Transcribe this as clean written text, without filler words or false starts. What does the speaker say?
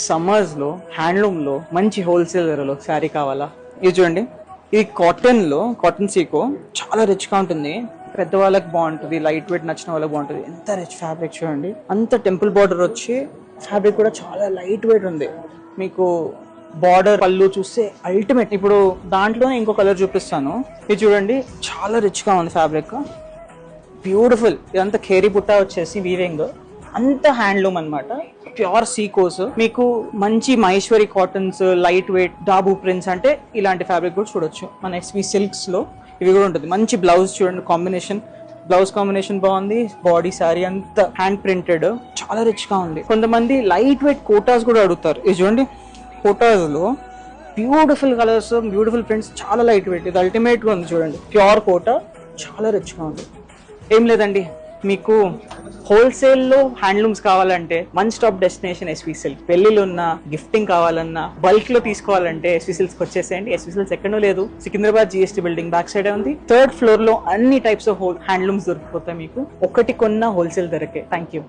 Summers లో handloom లో మంచి హోల్సేల్ ధరలో శారీ కావాలా? ఇది చూడండి, ఇది కాటన్ లో, కాటన్ సీకో చాలా రిచ్ గా ఉంటుంది. పెద్దవాళ్ళకి బాగుంటుంది, లైట్ వెయిట్ నచ్చిన వాళ్ళకి బాగుంటుంది. ఎంత రిచ్ ఫ్యాబ్రిక్ చూడండి, అంత టెంపుల్ బార్డర్ వచ్చి ఫ్యాబ్రిక్ కూడా చాలా లైట్ వెయిట్ ఉంది. మీకు బార్డర్ పళ్ళు చూస్తే అల్టిమేట్. ఇప్పుడు దాంట్లోనే ఇంకో కలర్ చూపిస్తాను. ఇది చూడండి, చాలా రిచ్ గా ఉంది ఫ్యాబ్రిక్, బ్యూటిఫుల్. ఇదంతా ఖేరీ బుట్ట వచ్చేసి వీవింగ్, అంత హ్యాండ్లూమ్ అన్నమాట. ప్యూర్ సీకోస్. మీకు మంచి Maheshwari cottons, light weight dabu prints అంటే ఇలాంటి ఫ్యాబ్రిక్ కూడా చూడొచ్చు. మన ఎస్వి సిల్క్స్ లో ఇవి కూడా ఉంటుంది. మంచి బ్లౌజ్ చూడండి, కాంబినేషన్, బ్లౌజ్ కాంబినేషన్ బాగుంది. బాడీ సారీ అంతా హ్యాండ్ ప్రింటెడ్, చాలా రిచ్ గా ఉంది. కొంతమంది లైట్ వెయిట్ కోటాస్ కూడా అడుగుతారు. ఇది చూడండి, కోటాస్ లో బ్యూటిఫుల్ కలర్స్, బ్యూటిఫుల్ ప్రింట్స్, చాలా లైట్ వెయిట్. ఇది అల్టిమేట్ గా ఉంది చూడండి, ప్యూర్ కోటా, చాలా రిచ్ గా ఉంది. ఏం లేదండి, మీకు హోల్సేల్లో హ్యాండ్లూమ్స్ కావాలంటే one stop destination SV silk. పెళ్లిలో ఉన్న గిఫ్టింగ్ కావాలన్నా, బల్క్ లో తీసుకోవాలంటే ఎస్వి సిల్క్స్ వచ్చేసేయండి. ఎస్వి సిల్క్స్ ఎక్కడో లేదు, Secunderabad GST building back side ఉంది. 3rd ఫ్లోర్ లో అన్ని టైప్స్ ఆఫ్ హ్యాండ్లూమ్స్ దొరికిపోతాయి మీకు, ఒకటి కొన్న హోల్సేల్ ధరకే. Thank you.